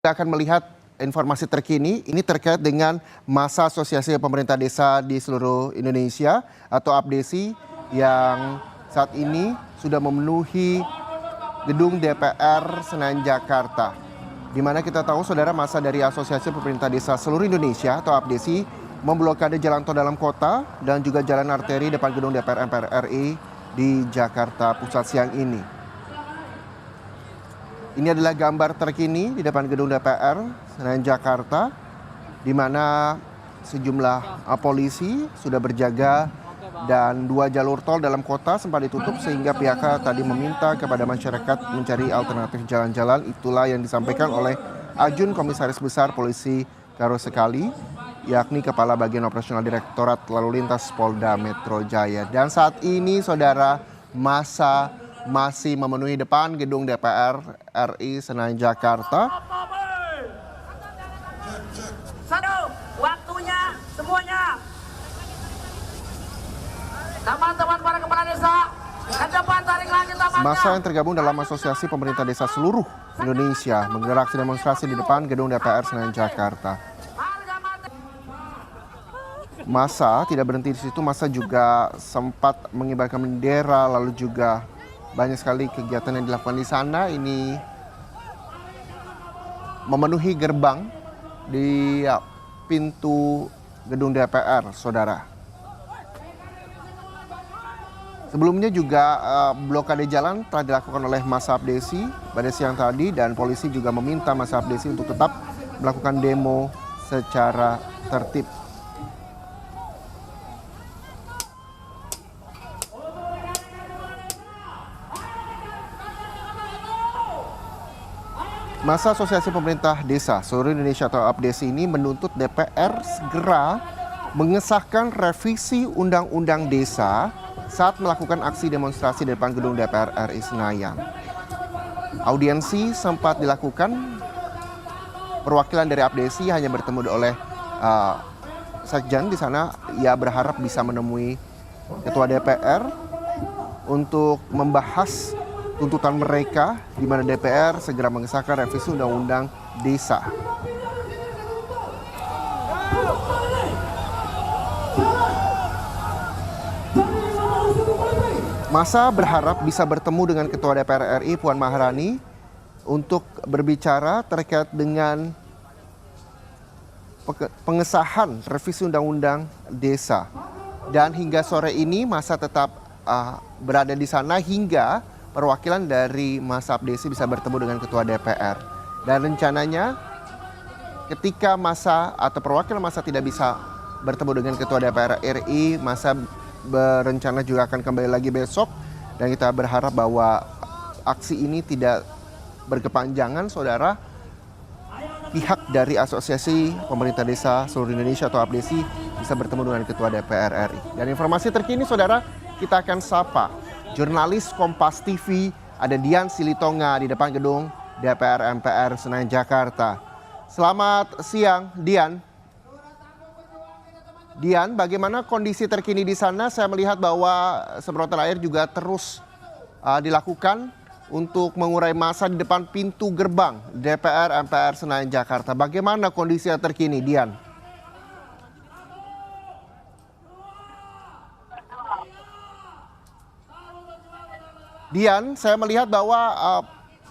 Kita akan melihat informasi terkini ini terkait dengan masa Asosiasi Pemerintah Desa di seluruh Indonesia atau APDESI yang saat ini sudah memenuhi gedung DPR Senayan Jakarta. Di mana kita tahu saudara masa dari Asosiasi Pemerintah Desa seluruh Indonesia atau APDESI memblokade jalan tol dalam kota dan juga jalan arteri depan gedung DPR MPR RI di Jakarta Pusat siang ini. Ini adalah gambar terkini di depan gedung DPR Senayan Jakarta, di mana sejumlah polisi sudah berjaga dan 2 jalur tol dalam kota sempat ditutup sehingga pihaknya tadi meminta kepada masyarakat mencari alternatif jalan-jalan. Itulah yang disampaikan oleh Ajun Komisaris Besar Polisi Karo Sekali, yakni Kepala Bagian Operasional Direktorat Lalu Lintas Polda Metro Jaya. Dan saat ini saudara masa masih memenuhi depan gedung DPR RI Senayan Jakarta. Waktunya semuanya. Teman-teman para kepala desa, ke depan tarik lagi tamannya. Masa yang tergabung dalam Asosiasi Pemerintah Desa seluruh Indonesia menggelar aksi demonstrasi di depan gedung DPR Senayan Jakarta. Masa tidak berhenti di situ, masa juga sempat mengibarkan bendera, lalu juga banyak sekali kegiatan yang dilakukan di sana. Ini memenuhi gerbang di pintu gedung DPR, saudara. Sebelumnya juga blokade jalan telah dilakukan oleh masa APDESI pada siang tadi, dan polisi juga meminta masa APDESI untuk tetap melakukan demo secara tertib. Masa Asosiasi Pemerintah Desa seluruh Indonesia atau APDESI ini menuntut DPR segera mengesahkan revisi Undang-Undang Desa saat melakukan aksi demonstrasi di depan gedung DPR RI Senayan. Audiensi sempat dilakukan, perwakilan dari APDESI hanya bertemu oleh Sekjen di sana. Ia berharap bisa menemui Ketua DPR untuk membahas tuntutan mereka, di mana DPR segera mengesahkan revisi Undang-Undang Desa. Masa berharap bisa bertemu dengan Ketua DPR RI Puan Maharani untuk berbicara terkait dengan pengesahan revisi Undang-Undang Desa. Dan hingga sore ini masa tetap berada di sana hingga perwakilan dari masa APDESI bisa bertemu dengan Ketua DPR. Dan rencananya ketika masa atau perwakilan masa tidak bisa bertemu dengan Ketua DPR RI, masa berencana juga akan kembali lagi besok. Dan kita berharap bahwa aksi ini tidak berkepanjangan, saudara. Pihak dari Asosiasi Pemerintah Desa seluruh Indonesia atau APDESI bisa bertemu dengan Ketua DPR RI. Dan informasi terkini, saudara, kita akan sapa jurnalis Kompas TV, ada Dian Silitonga di depan gedung DPR MPR Senayan Jakarta. Selamat siang, Dian. Dian, bagaimana kondisi terkini di sana? Saya melihat bahwa semprotan air juga terus dilakukan untuk mengurai massa di depan pintu gerbang DPR MPR Senayan Jakarta. Bagaimana kondisi terkini, Dian? Dian, saya melihat bahwa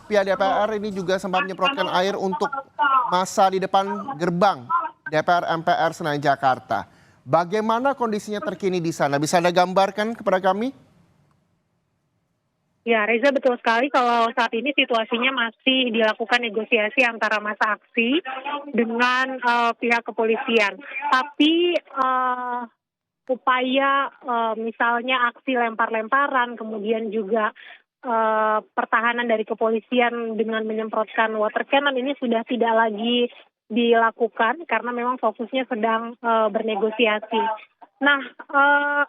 pihak DPR ini juga sempat menyemprotkan air untuk massa di depan gerbang DPR MPR Senayan Jakarta. Bagaimana kondisinya terkini di sana? Bisa Anda gambarkan kepada kami? Ya, Reza, betul sekali kalau saat ini situasinya masih dilakukan negosiasi antara massa aksi dengan pihak kepolisian. Tapi upaya misalnya aksi lempar-lemparan, kemudian juga pertahanan dari kepolisian dengan menyemprotkan water cannon ini sudah tidak lagi dilakukan karena memang fokusnya sedang bernegosiasi. Nah,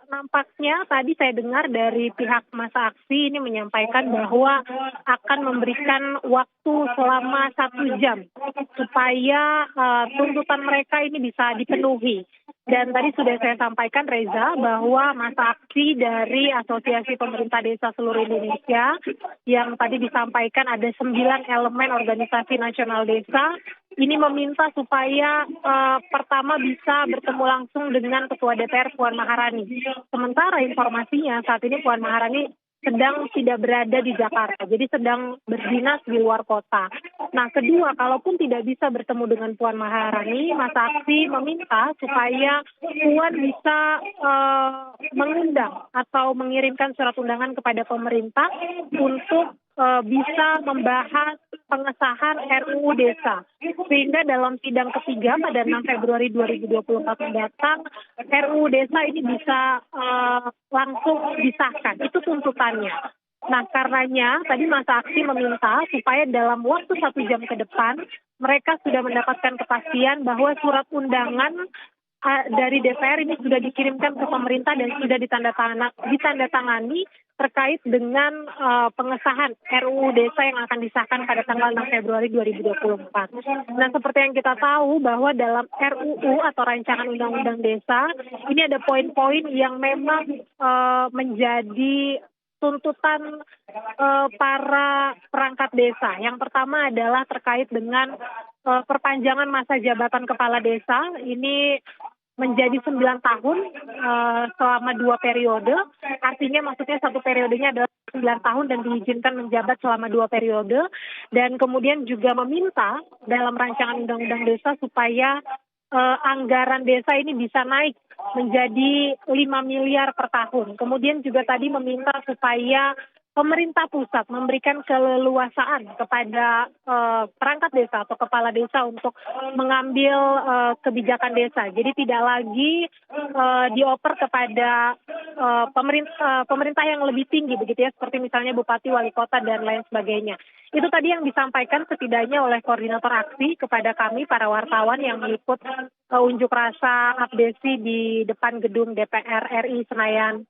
nampaknya tadi saya dengar dari pihak massa aksi ini menyampaikan bahwa akan memberikan waktu selama 1 jam supaya tuntutan mereka ini bisa dipenuhi. Dan tadi sudah saya sampaikan, Reza, bahwa masa aksi dari Asosiasi Pemerintah Desa seluruh Indonesia yang tadi disampaikan ada 9 elemen organisasi nasional desa, ini meminta supaya pertama bisa bertemu langsung dengan Ketua DPR Puan Maharani. Sementara informasinya saat ini Puan Maharani sedang tidak berada di Jakarta, jadi sedang berdinas di luar kota. Nah, kedua, kalaupun tidak bisa bertemu dengan Puan Maharani, masa aksi meminta supaya Puan bisa mengundang atau mengirimkan surat undangan kepada pemerintah untuk bisa membahas pengesahan RUU Desa. Sehingga dalam sidang ketiga pada 6 Februari 2024 mendatang, RUU Desa ini bisa langsung disahkan. Itu tuntutannya. Nah, karenanya tadi masa aksi meminta supaya dalam waktu 1 jam ke depan, mereka sudah mendapatkan kepastian bahwa surat undangan dari DPR ini sudah dikirimkan ke pemerintah dan sudah ditandatangani terkait dengan pengesahan RUU Desa yang akan disahkan pada tanggal 6 Februari 2024. Nah, seperti yang kita tahu bahwa dalam RUU atau Rancangan Undang-Undang Desa, ini ada poin-poin yang memang menjadi tuntutan para perangkat desa. Yang pertama adalah terkait dengan perpanjangan masa jabatan kepala desa. Ini menjadi 9 tahun selama 2 periode. Artinya maksudnya satu periodenya adalah 9 tahun dan diizinkan menjabat selama 2 periode. Dan kemudian juga meminta dalam rancangan undang-undang desa supaya anggaran desa ini bisa naik menjadi 5 miliar per tahun. Kemudian juga tadi meminta supaya pemerintah pusat memberikan keleluasaan kepada perangkat desa atau kepala desa untuk mengambil kebijakan desa. Jadi tidak lagi dioper kepada pemerintah yang lebih tinggi begitu ya, seperti misalnya bupati, wali kota dan lain sebagainya. Itu tadi yang disampaikan setidaknya oleh koordinator aksi kepada kami para wartawan yang meliput unjuk rasa abdesi di depan gedung DPR RI Senayan,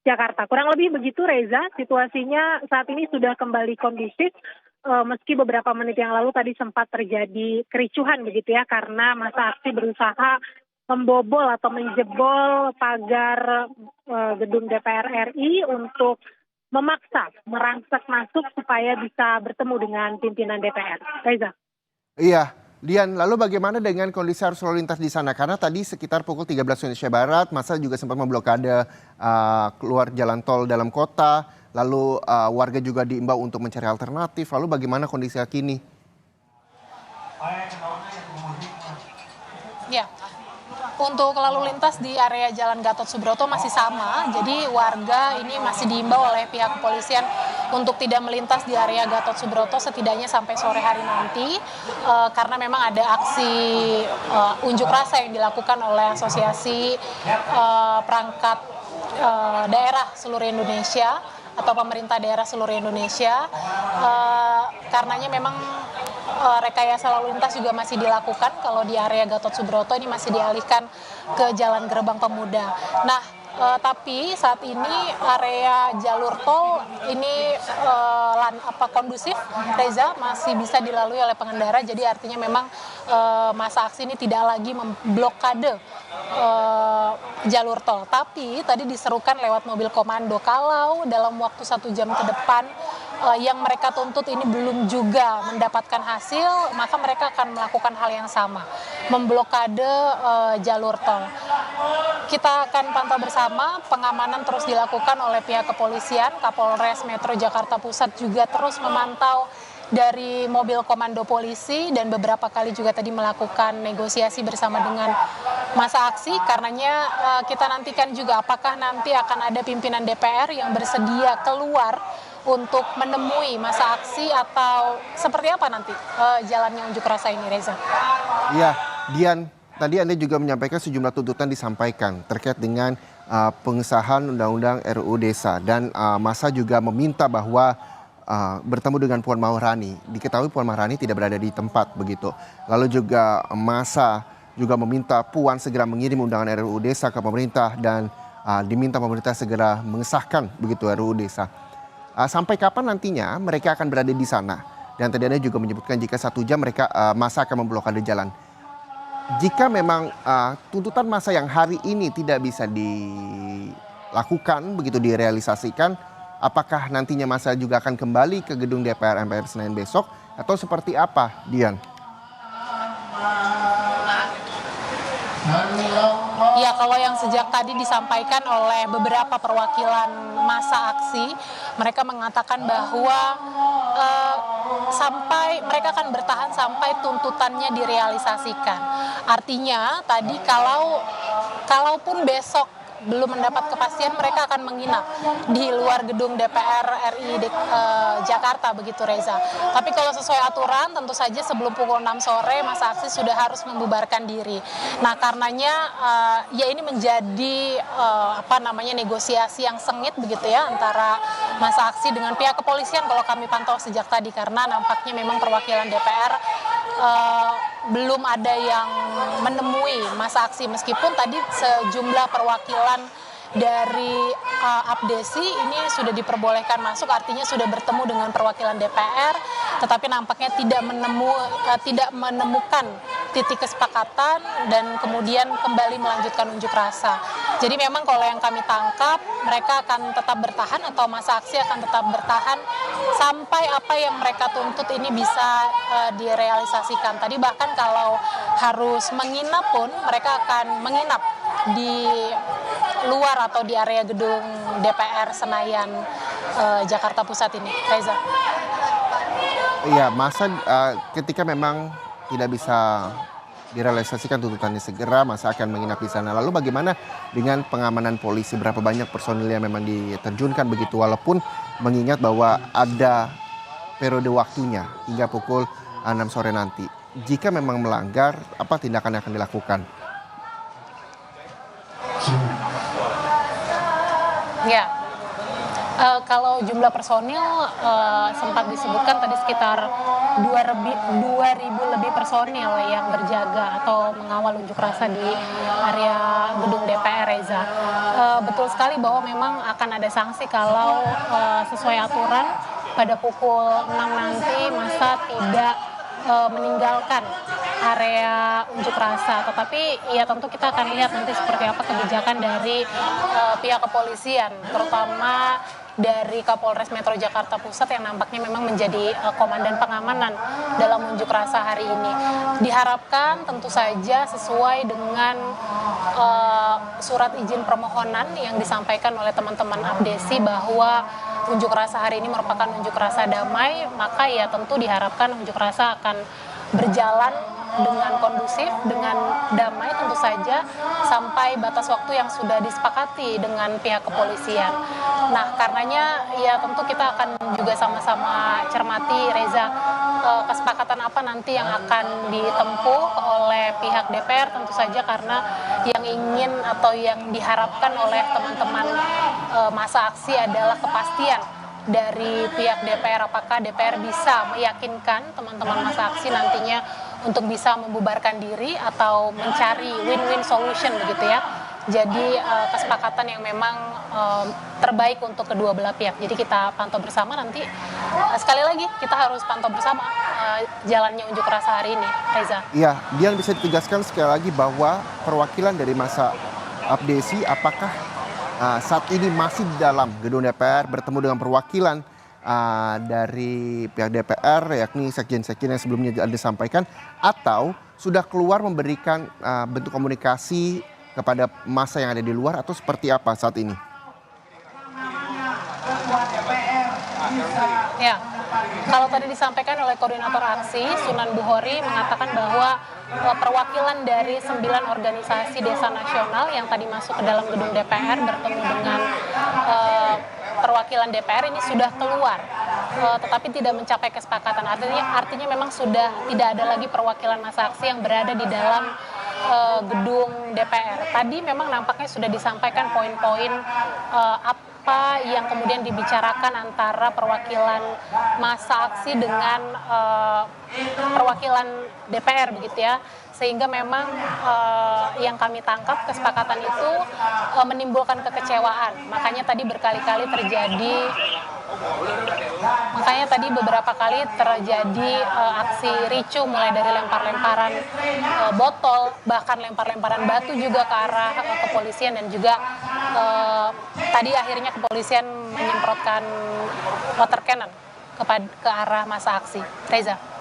Jakarta. Kurang lebih begitu, Reza. Situasinya saat ini sudah kembali kondusif, meski beberapa menit yang lalu tadi sempat terjadi kericuhan begitu ya, karena masa aksi berusaha membobol atau menjebol pagar gedung DPR RI untuk memaksa merangsek masuk supaya bisa bertemu dengan pimpinan DPR. Reza. Iya, Dian, lalu bagaimana dengan kondisi arus lalu lintas di sana? Karena tadi sekitar pukul 13 Indonesia Barat, masa juga sempat memblokade keluar jalan tol dalam kota, lalu warga juga diimbau untuk mencari alternatif. Lalu bagaimana kondisi kini? Ya, untuk lalu lintas di area Jalan Gatot Subroto masih sama, jadi warga ini masih diimbau oleh pihak kepolisian untuk tidak melintas di area Gatot Subroto setidaknya sampai sore hari nanti, karena memang ada aksi unjuk rasa yang dilakukan oleh Asosiasi Perangkat Daerah seluruh Indonesia atau pemerintah daerah seluruh Indonesia, karenanya memang rekayasa lalu lintas juga masih dilakukan. Kalau di area Gatot Subroto ini masih dialihkan ke Jalan Gerbang Pemuda. Nah, tapi saat ini area jalur tol ini kondusif, Reza, masih bisa dilalui oleh pengendara. Jadi artinya memang masa aksi ini tidak lagi memblokade jalur tol. Tapi tadi diserukan lewat mobil komando, kalau dalam waktu 1 jam ke depan yang mereka tuntut ini belum juga mendapatkan hasil, maka mereka akan melakukan hal yang sama, memblokade jalur tol. Kita akan pantau bersama, pengamanan terus dilakukan oleh pihak kepolisian. Kapolres Metro Jakarta Pusat juga terus memantau dari mobil komando polisi dan beberapa kali juga tadi melakukan negosiasi bersama dengan masa aksi. Karenanya kita nantikan juga apakah nanti akan ada pimpinan DPR yang bersedia keluar untuk menemui masa aksi atau seperti apa nanti jalannya unjuk rasa ini, Reza. Iya, Dian, tadi Anda juga menyampaikan sejumlah tuntutan disampaikan terkait dengan pengesahan Undang-Undang RUU Desa, dan masa juga meminta bahwa bertemu dengan Puan Maharani. Diketahui Puan Maharani tidak berada di tempat begitu. Lalu juga masa juga meminta Puan segera mengirim undangan RUU Desa ke pemerintah dan diminta pemerintah segera mengesahkan begitu RUU Desa. Sampai kapan nantinya mereka akan berada di sana? Dan tadi Anda juga menyebutkan jika 1 jam mereka masa akan memblokade jalan. Jika memang tuntutan massa yang hari ini tidak bisa dilakukan, begitu direalisasikan, apakah nantinya massa juga akan kembali ke gedung DPR MPR Senayan besok atau seperti apa, Dian? Ya, kalau yang sejak tadi disampaikan oleh beberapa perwakilan massa aksi, mereka mengatakan bahwa sampai mereka akan bertahan sampai tuntutannya direalisasikan. Artinya tadi kalaupun besok belum mendapat kepastian, mereka akan menginap di luar gedung DPR RI Jakarta, begitu Reza. Tapi kalau sesuai aturan, tentu saja sebelum pukul 6 sore massa aksi sudah harus membubarkan diri. Nah, karenanya ya ini menjadi negosiasi yang sengit begitu ya antara massa aksi dengan pihak kepolisian kalau kami pantau sejak tadi, karena nampaknya memang perwakilan DPR belum ada yang menemui massa aksi, meskipun tadi sejumlah perwakilan dari APDESI ini sudah diperbolehkan masuk, artinya sudah bertemu dengan perwakilan DPR, tetapi nampaknya tidak menemukan titik kesepakatan dan kemudian kembali melanjutkan unjuk rasa. Jadi memang kalau yang kami tangkap, mereka akan tetap bertahan atau massa aksi akan tetap bertahan sampai apa yang mereka tuntut ini bisa direalisasikan. Tadi bahkan kalau harus menginap pun, mereka akan menginap di luar atau di area gedung DPR Senayan Jakarta Pusat ini, Reza. Iya, massa ketika memang tidak bisa direalisasikan tuntutannya segera, massa akan menginap di sana. Lalu bagaimana dengan pengamanan polisi? Berapa banyak personil yang memang diterjunkan begitu, walaupun mengingat bahwa ada periode waktunya hingga pukul 6 sore nanti. Jika memang melanggar, apa tindakan yang akan dilakukan? Ya, kalau jumlah personil sempat disebutkan tadi sekitar 2.000 lebih personil yang berjaga atau mengawal unjuk rasa di area gedung DPR, Reza. Betul sekali bahwa memang akan ada sanksi kalau sesuai aturan pada pukul 6 nanti massa tidak meninggalkan area unjuk rasa, tetapi ya tentu kita akan lihat nanti seperti apa kebijakan dari pihak kepolisian, terutama dari Kapolres Metro Jakarta Pusat yang nampaknya memang menjadi komandan pengamanan dalam unjuk rasa hari ini. Diharapkan tentu saja sesuai dengan surat izin permohonan yang disampaikan oleh teman-teman APDESI bahwa unjuk rasa hari ini merupakan unjuk rasa damai, maka ya tentu diharapkan unjuk rasa akan berjalan dengan kondusif, dengan damai tentu saja sampai batas waktu yang sudah disepakati dengan pihak kepolisian. Nah, karenanya ya tentu kita akan juga sama-sama cermati, Reza, kesepakatan apa nanti yang akan ditempuh oleh pihak DPR, tentu saja karena yang ingin atau yang diharapkan oleh teman-teman massa aksi adalah kepastian dari pihak DPR, apakah DPR bisa meyakinkan teman-teman massa aksi nantinya untuk bisa membubarkan diri atau mencari win-win solution begitu ya. Jadi kesepakatan yang memang terbaik untuk kedua belah pihak. Jadi kita pantau bersama nanti. Sekali lagi kita harus pantau bersama jalannya unjuk rasa hari ini, Reza. Iya, Dian bisa ditegaskan sekali lagi bahwa perwakilan dari massa APDESI apakah saat ini masih di dalam gedung DPR bertemu dengan perwakilan dari pihak DPR, yakni sekjen-sekjen yang sebelumnya disampaikan, atau sudah keluar memberikan bentuk komunikasi kepada massa yang ada di luar, atau seperti apa saat ini? Ya, kalau tadi disampaikan oleh koordinator aksi Sunan Buhori mengatakan bahwa perwakilan dari 9 organisasi desa nasional yang tadi masuk ke dalam gedung DPR bertemu dengan perwakilan DPR ini sudah keluar, tetapi tidak mencapai kesepakatan. Artinya memang sudah tidak ada lagi perwakilan massa aksi yang berada di dalam gedung DPR. Tadi memang nampaknya sudah disampaikan poin-poin apa yang kemudian dibicarakan antara perwakilan massa aksi dengan perwakilan DPR begitu ya, sehingga memang yang kami tangkap kesepakatan itu menimbulkan kekecewaan. Makanya tadi berkali-kali terjadi Makanya tadi beberapa kali terjadi aksi ricuh, mulai dari lempar-lemparan botol, bahkan lempar-lemparan batu juga ke arah kepolisian, dan juga tadi akhirnya kepolisian menyemprotkan water cannon ke arah masa aksi. Reza.